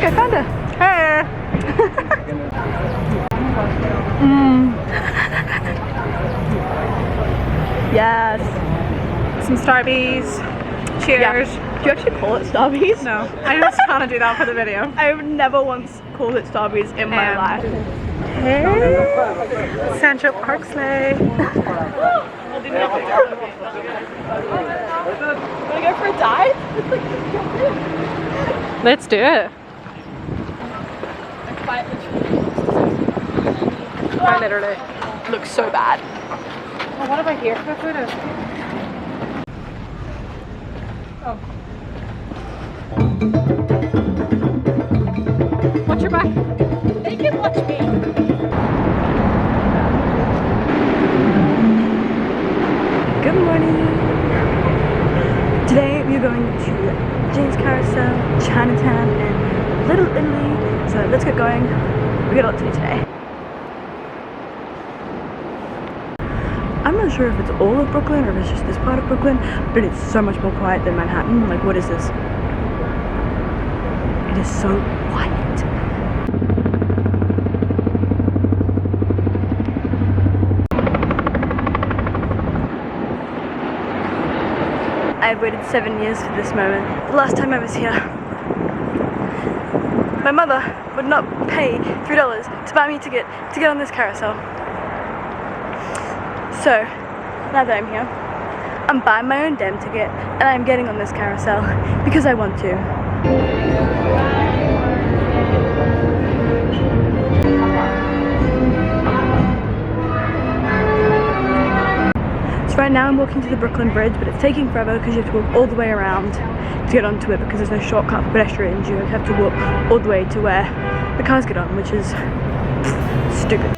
I found her. Hey. Yes. Some Starbies. Cheers. Yeah. Do you actually call it Starbies? No, I just trying to do that for the video. I've never once called it Starbies in my life. Hey, Central Park sleigh. Wanna go for a dive? Let's do it. I literally look so bad. Oh, what have I here for a photo? Oh. Watch your back. They can watch me. Good morning. Today we're going to Jane's Carousel, Chinatown, and Little Italy. So let's get going. We got a lot to do today. I'm not sure if it's all of Brooklyn or if it's just this part of Brooklyn, but it's so much more quiet than Manhattan. Like, what is this? It is so quiet. I've waited 7 years for this moment. The last time I was here, my mother would not pay $3 to buy me a ticket to get on this carousel. So, now that I'm here, I'm buying my own damn ticket and I'm getting on this carousel because I want to. So right now I'm walking to the Brooklyn Bridge, but it's taking forever because you have to walk all the way around to get onto it because there's no shortcut for pedestrians. You have to walk all the way to where the cars get on, which is stupid.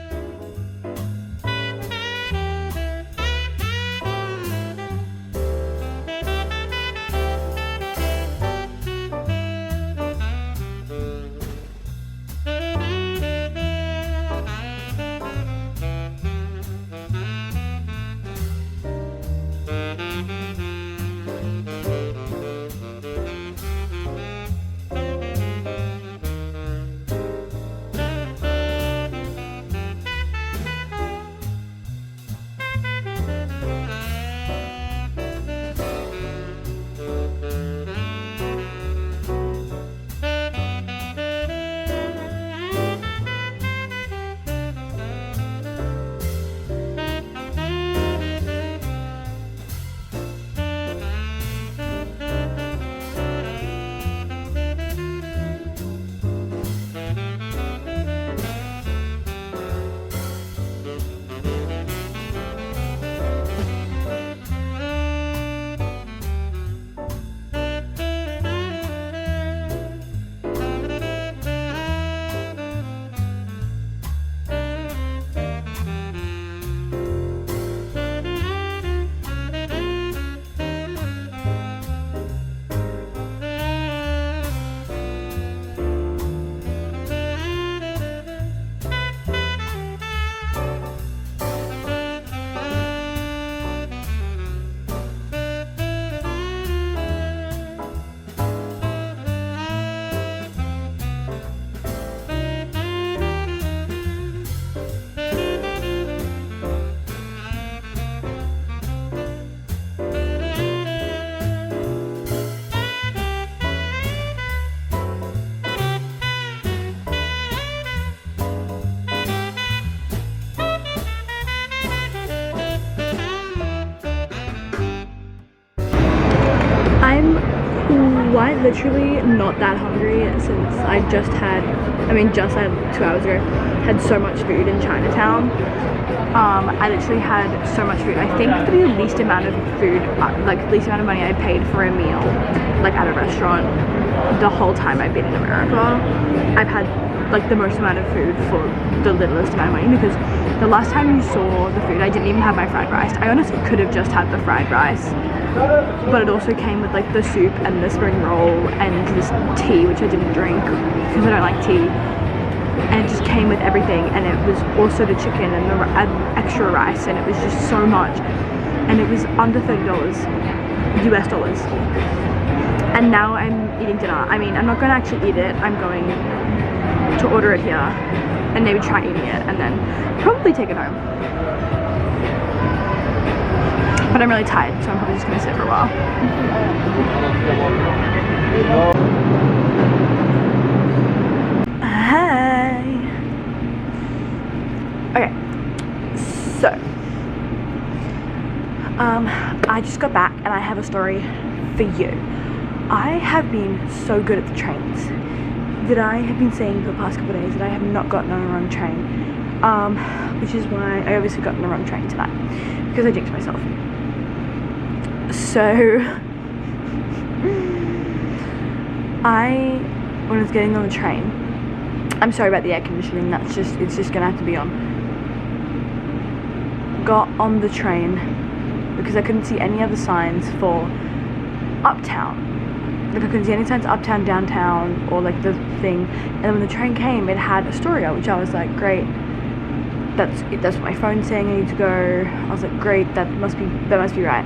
Quite literally not that hungry since I just had 2 hours ago, had so much food in Chinatown. I literally had so much food. I think the least amount of food, like least amount of money I paid for a meal, like at a restaurant, the whole time I've been in America. I've had like the most amount of food for the littlest amount of money, because the last time you saw the food, I didn't even have my fried rice. I honestly could have just had the fried rice, but it also came with like the soup and the spring roll and this tea, which I didn't drink because I don't like tea, and it just came with everything, and it was also the chicken and the extra rice, and it was just so much. and it was under $30 US dollars. And now I'm eating dinner. I mean, I'm not going to actually eat it. I'm going to order it here and maybe try eating it and then probably take it home. But I'm really tired, so I'm probably just going to sit for a while. Hi. Okay, so I just got back and I have a story for you. I have been so good at the trains that I have been saying for the past couple of days that I have not gotten on a wrong train, which is why I obviously got on the wrong train tonight, because I jinxed myself. So when I was getting on the train, I'm sorry about the air conditioning, it's just gonna have to be on. Got on the train because I couldn't see any other signs for uptown. Like I couldn't see any signs uptown, downtown, or like the thing. And then when the train came, it had Astoria, which I was like, great. That's what my phone's saying I need to go. I was like, great, that must be right.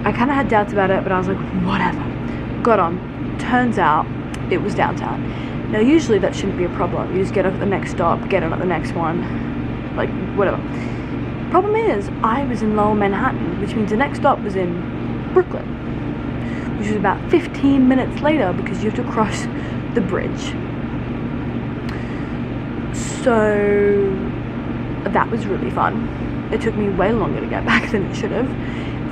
I kind of had doubts about it, but I was like, whatever. Got on. Turns out it was downtown. Now usually that shouldn't be a problem. You just get off at the next stop, get on at the next one, like whatever. Problem is, I was in Lower Manhattan, which means the next stop was in Brooklyn, which was about 15 minutes later because you have to cross the bridge. So that was really fun. It took me way longer to get back than it should have.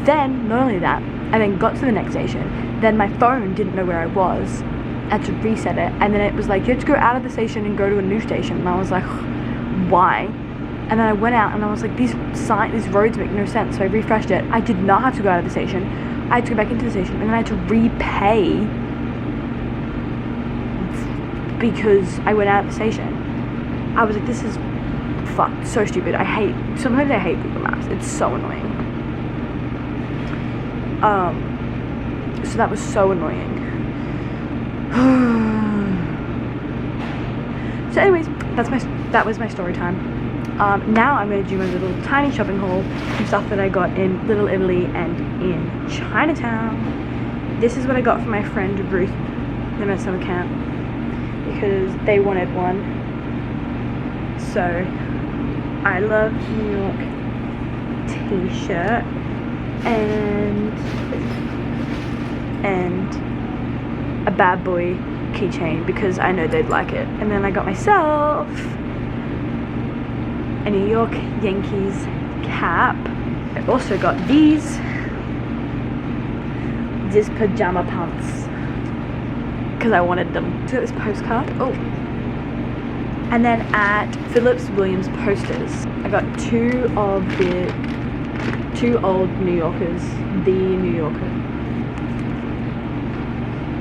Then, not only that, I then got to the next station. Then my phone didn't know where I was. I had to reset it, and then it was like, you have to go out of the station and go to a new station. And I was like, why? And then I went out and I was like, these roads make no sense. So I refreshed it. I did not have to go out of the station. I had to go back into the station, and then I had to repay because I went out of the station. I was like, this is fucked, so stupid. Sometimes I hate Google Maps. It's so annoying. So that was so annoying. So anyways, that was my story time. Now I'm going to do my little tiny shopping haul from stuff that I got in Little Italy and in Chinatown. This is what I got from my friend Ruth. They went to summer camp because they wanted one. So I love New York t-shirt and a bad boy keychain because I know they'd like it. And then I got myself a New York Yankees cap. I also got these pajama pants because I wanted them. So I got this postcard. Oh. And then at Phillips Williams Posters, I got two old New Yorkers, the New Yorker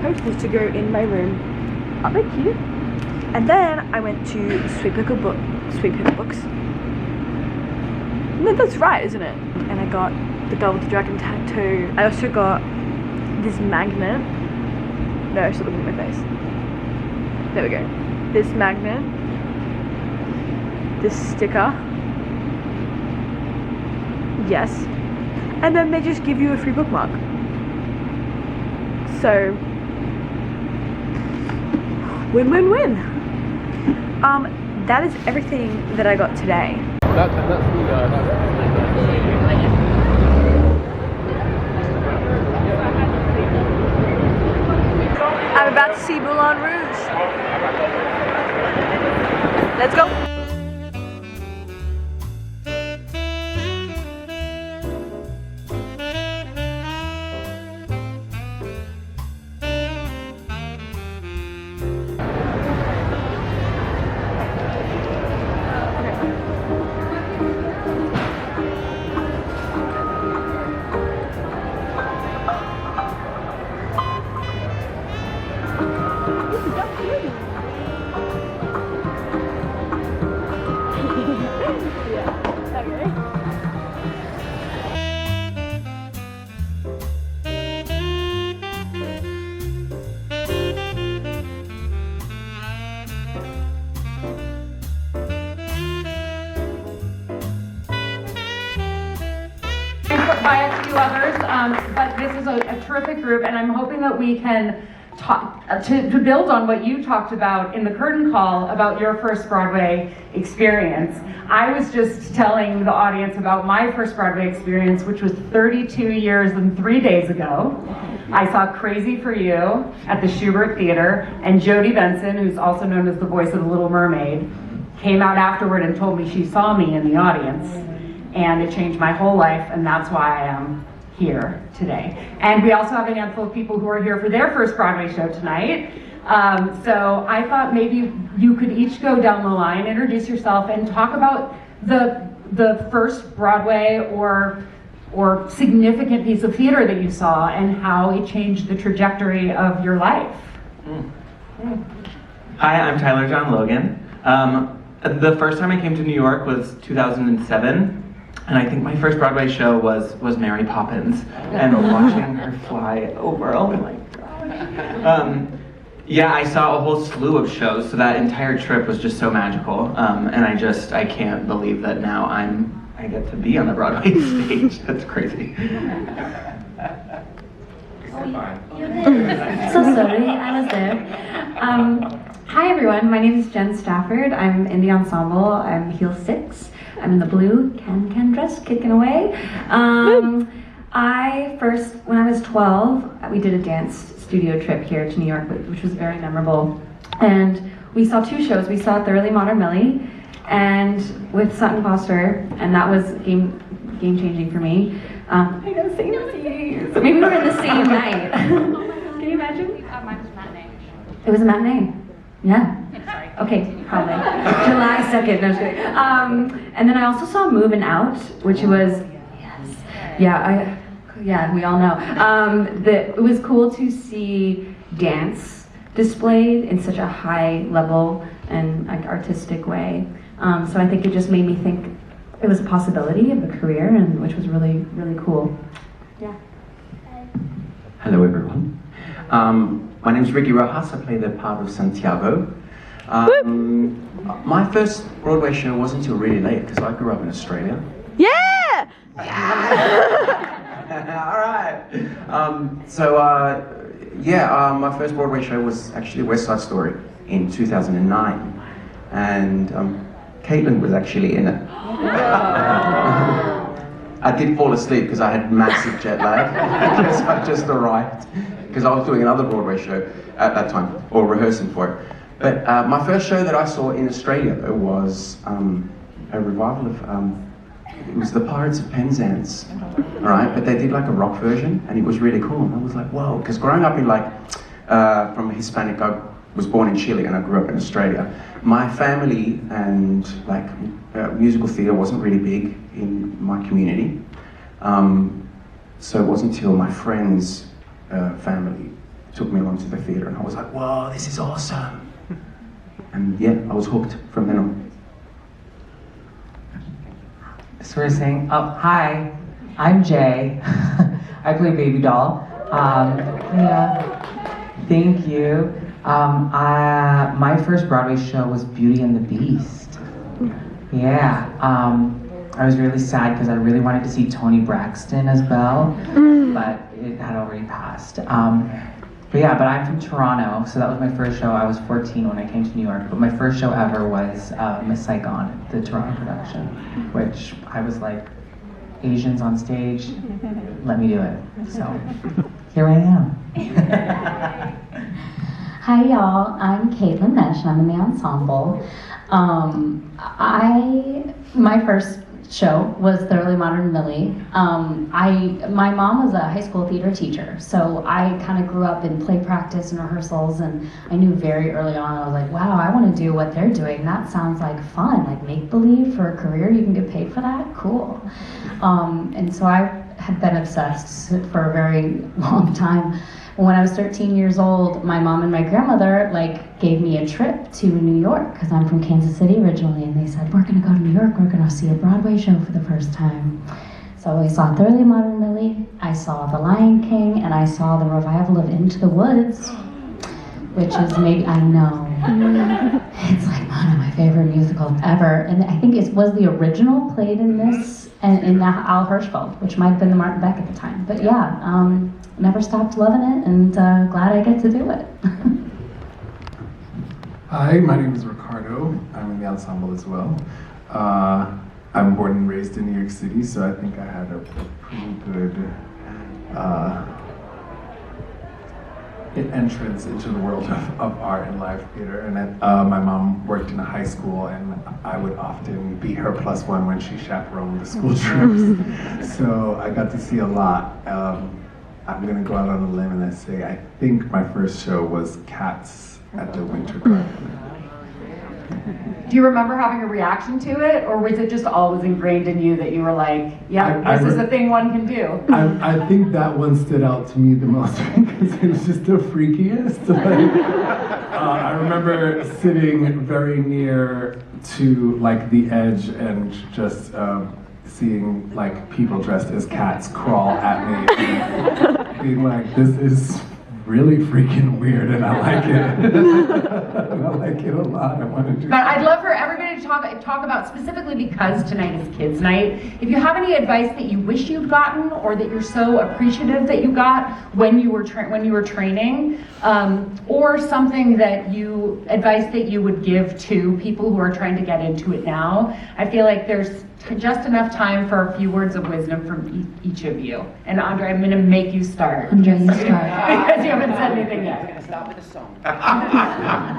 posters to go in my room. Aren't they cute? And then I went to Sweet Pickle Books. No, that's right, isn't it? And I got the Girl with the Dragon tattoo. I also got this magnet. No, stop looking at my face. There we go. This magnet. This sticker. Yes. And then they just give you a free bookmark. So, win-win-win. That is everything that I got today. I'm about to see Moulin Rouge. Let's go. But this is a terrific group, and I'm hoping that we can talk to build on what you talked about in the curtain call about your first Broadway experience. I was just telling the audience about my first Broadway experience, which was 32 years and 3 days ago. I saw Crazy for You at the Schubert Theater, and Jodie Benson, who's also known as the voice of The Little Mermaid, came out afterward and told me she saw me in the audience, and it changed my whole life, and that's why I am here today. And we also have a handful of people who are here for their first Broadway show tonight. So I thought maybe you could each go down the line, introduce yourself, and talk about the first Broadway or significant piece of theater that you saw and how it changed the trajectory of your life. Hi, I'm Tyler John Logan. The first time I came to New York was 2007. And I think my first Broadway show was Mary Poppins, and watching her fly over, oh my God. Yeah, I saw a whole slew of shows, so that entire trip was just so magical. And I can't believe that now I get to be on the Broadway stage. That's crazy. So sorry, I was there. Hi everyone, my name is Jen Stafford. I'm in the ensemble. I'm heel 6. I'm in the blue can dress, kicking away. When I was 12, we did a dance studio trip here to New York, which was very memorable. And we saw 2 shows. We saw Thoroughly Modern Millie, and with Sutton Foster, and that was game changing for me. I know, same as you. So maybe we were in the same night. Can you imagine? Mine was matinee. It was a matinee. Yeah. Sorry. Okay, probably. July 2nd, no, I'm just kidding. And then I also saw Moving Out, which was, yeah, we all know. It was cool to see dance displayed in such a high level and like artistic way. So I think it just made me think it was a possibility of a career, and which was really, really cool. Yeah. Hello everyone. My name is Ricky Rojas. I play the part of Santiago. My first Broadway show wasn't until really late because I grew up in Australia. Yeah! All right. My first Broadway show was actually West Side Story in 2009, and Caitlin was actually in it. I did fall asleep because I had massive jet lag because I just arrived, because I was doing another Broadway show at that time, or rehearsing for it. But my first show that I saw in Australia though was a revival of, it was the Pirates of Penzance, alright? But they did like a rock version, and it was really cool. And I was like, whoa, because growing up in from a Hispanic, I was born in Chile and I grew up in Australia. My family and musical theatre wasn't really big in my community. So it wasn't until my friend's family took me along to the theatre, and I was like, whoa, this is awesome. And yeah, I was hooked from then on. So we're saying, hi, I'm Jay. I play Baby Doll. Yeah, thank you. My first Broadway show was Beauty and the Beast. Yeah, I was really sad because I really wanted to see Toni Braxton as Belle, but it had already passed. But I'm from Toronto, so that was my first show. I was 14 when I came to New York, but my first show ever was Miss Saigon, the Toronto production, which I was like, Asians on stage, let me do it. So here I am. Hi y'all, I'm Caitlin Mesh and I'm in the ensemble. My first show was Thoroughly Modern Millie. My mom was a high school theater teacher, so I kind of grew up in play practice and rehearsals, and I knew very early on, I was like, wow, I want to do what they're doing. That sounds like fun, like make-believe for a career, you can get paid for that? Cool. And so I had been obsessed for a very long time. When I was 13 years old, my mom and my grandmother gave me a trip to New York, because I'm from Kansas City originally, and they said, we're gonna go to New York, we're gonna see a Broadway show for the first time. So I saw Thoroughly Modern Millie, I saw The Lion King, and I saw the revival of Into the Woods, which is maybe, I know, It's like one of my favorite musicals ever. And I think it was the original played in this, and in Al Hirschfeld, which might have been the Martin Beck at the time. But yeah, never stopped loving it, and glad I get to do it. Hi, my name is Ricardo. I'm in the ensemble as well. I'm born and raised in New York City, so I think I had a pretty good entrance into the world of art and live theater. And my mom worked in a high school, and I would often be her +1 when she chaperoned the school trips. So I got to see a lot. I'm gonna go out on a limb and say I think my first show was Cats at the Winter Garden. Do you remember having a reaction to it, or was it just always ingrained in you that you were like, yeah, this is a thing one can do? I think that one stood out to me the most because it was just the freakiest. I remember sitting very near to like the edge and just seeing like people dressed as cats crawl at me and being like, this is really freaking weird, and I like it. And I like it a lot. I want to do But I'd love for everybody to talk about, specifically because tonight is Kids Night, if you have any advice that you wish you'd gotten, or that you're so appreciative that you got when you were training, or something that advice that you would give to people who are trying to get into it now. I feel like there's just enough time for a few words of wisdom from each of you. And Andre, I'm going to make you start. Andre, you start. Because you haven't said anything yet. I'm going to start with a song.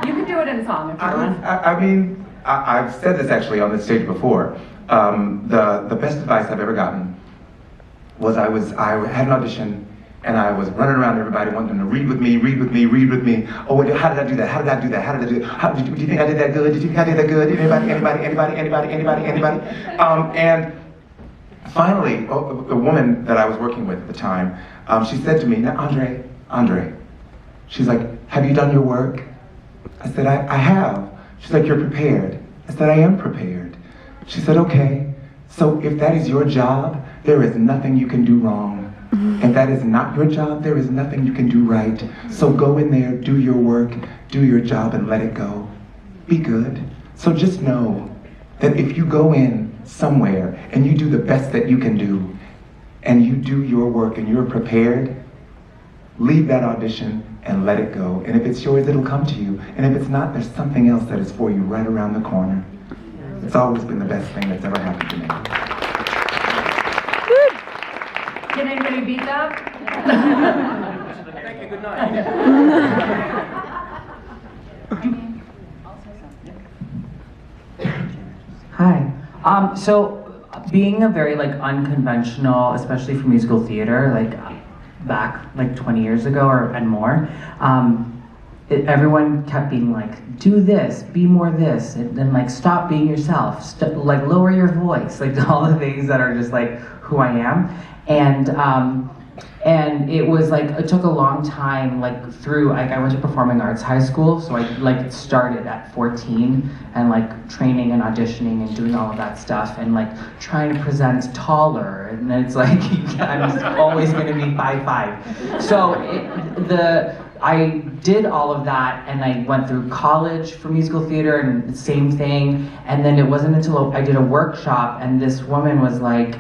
You can do it in song if you want. I mean, I've said this actually on this stage before. The best advice I've ever gotten was I had an audition, and I was running around everybody, wanting them to read with me. Oh, wait, how did I do that? How did I do that? How did I do that? Do you think I did that good? Did you think I did that good? Anybody? And finally, a woman that I was working with at the time, she said to me, now, Andre, she's like, have you done your work? I said, I have. She's like, you're prepared. I said, I am prepared. She said, okay, so if that is your job, there is nothing you can do wrong. If that is not your job, there is nothing you can do right. So go in there, do your work, do your job, and let it go. Be good. So just know that if you go in somewhere and you do the best that you can do, and you do your work and you're prepared, leave that audition and let it go. And if it's yours, it'll come to you. And if it's not, there's something else that is for you right around the corner. It's always been the best thing that's ever happened to me. Can anybody beat that? Thank you, good night. Hi. So being a very like unconventional, especially for musical theater, like back like 20 years ago and more, everyone kept being like, do this, be more this, and then like stop being yourself, like lower your voice, like all the things that are just like who I am. And it was like, it took a long time, like through, like I went to performing arts high school, so I like started at 14 and like training and auditioning and doing all of that stuff and like trying to present taller, and then it's like, I'm always gonna be 5'5". So I did all of that, and I went through college for musical theater and the same thing, and then it wasn't until I did a workshop and this woman was like,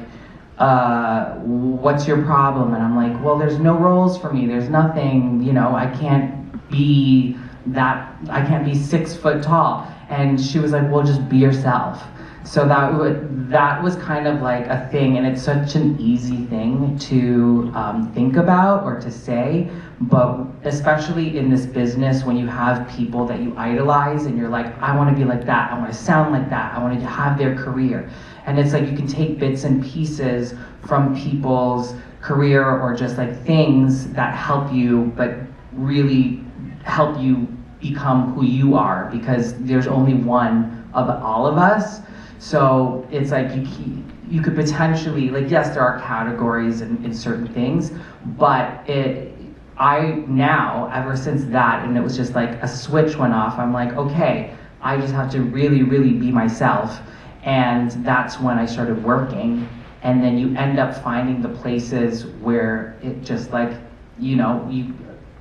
what's your problem? And I'm like, well, there's no roles for me. There's nothing, you know, I can't be 6 foot tall. And she was like, well, just be yourself. So that was kind of like a thing, and it's such an easy thing to think about or to say, but especially in this business when you have people that you idolize and you're like, I want to be like that, I want to sound like that, I want to have their career. And it's like you can take bits and pieces from people's career or just like things that help you, but really help you become who you are, because there's only one of all of us. So it's like you could potentially, like, yes, there are categories in certain things, but I now, ever since that, and it was just like a switch went off, I'm like, okay, I just have to really, really be myself. And that's when I started working. And then you end up finding the places where it just like, you know,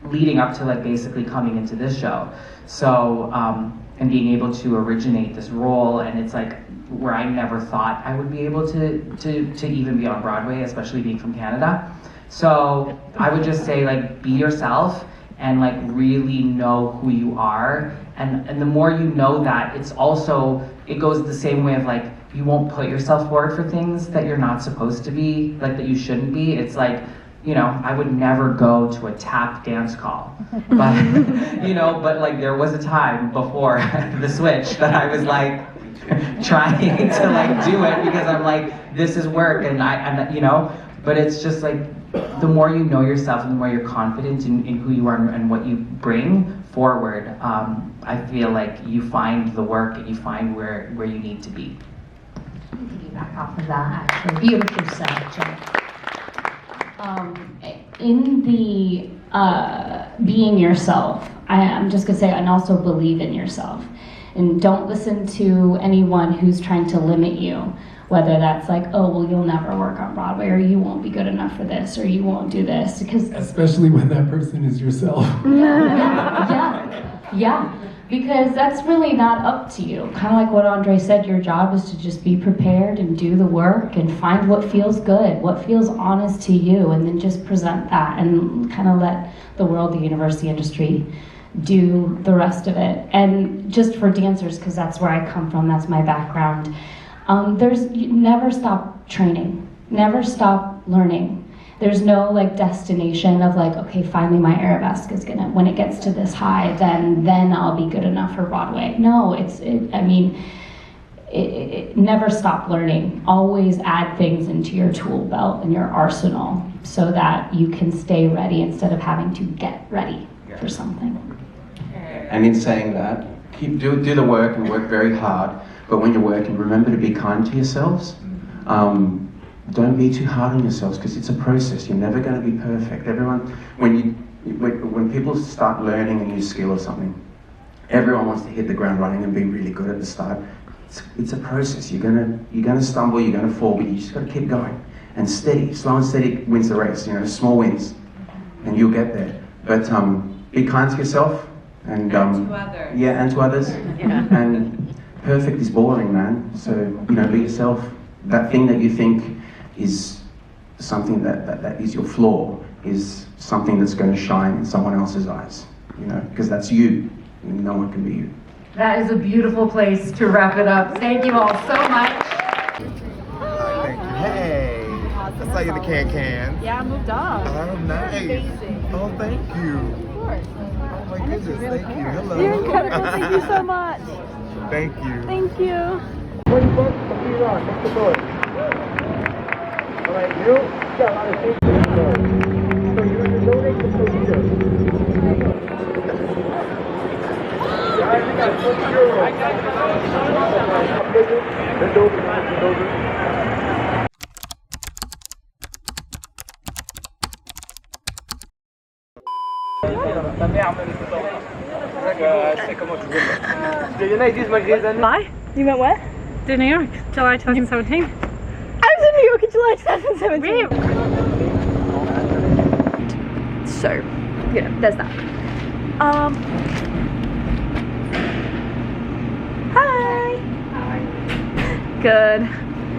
leading up to like basically coming into this show. So and being able to originate this role, and it's like where I never thought I would be able to even be on Broadway, especially being from Canada. So I would just say like be yourself and like really know who you are, and the more you know that, it's also, it goes the same way of like you won't put yourself forward for things that you're not supposed to be, like that you shouldn't be. It's like, you know, I would never go to a tap dance call, but you know, but like there was a time before the switch that I was like trying to like do it because I'm like, this is work, and I'm, you know, but it's just like the more you know yourself and the more you're confident in who you are and what you bring forward, I feel like you find the work and you find where you need to be. Piggyback off of that, actually. Beautiful said, Jen. In the being yourself, I'm just gonna say, and also believe in yourself. And don't listen to anyone who's trying to limit you, whether that's like, oh, well, you'll never work on Broadway, or you won't be good enough for this, or you won't do this, because... Especially when that person is yourself. Yeah, because that's really not up to you. Kind of like what Andre said, your job is to just be prepared and do the work and find what feels good, what feels honest to you, and then just present that and kind of let the world, the university industry, do the rest of it. And just for dancers, because that's where I come from, that's my background, you never stop training, never stop learning. There's no like destination of like, okay, finally my arabesque is gonna, when it gets to this high, then I'll be good enough for Broadway. No, never stop learning. Always add things into your tool belt and your arsenal so that you can stay ready instead of having to get ready for something. And in saying that, do the work and work very hard, but when you're working, remember to be kind to yourselves. Don't be too hard on yourselves, because it's a process. You're never going to be perfect. When people start learning a new skill or something, everyone wants to hit the ground running and be really good at the start. It's a process. You're gonna stumble, you're gonna fall, but you just got to keep going and steady. Slow and steady wins the race. You know, small wins, and you'll get there. But be kind to yourself and to others. Yeah, and to others. Yeah. And perfect is boring, man. So you know, be yourself. That thing that you think is something that is your flaw is something that's going to shine in someone else's eyes, you know, because that's you, and no one can be you. That is a beautiful place to wrap it up. Thank you all so much. Thank you. Hey, I saw you in the can. Yeah, I moved up. Oh, nice. Amazing. Oh, thank you. Of course. Oh my goodness, thank you. Hello. You're incredible. Thank you so much. Thank you. Thank you. Bye? You went where? To New York, July 2017. I was in New York in July 2017. So, you know, there's that. Hi. Good.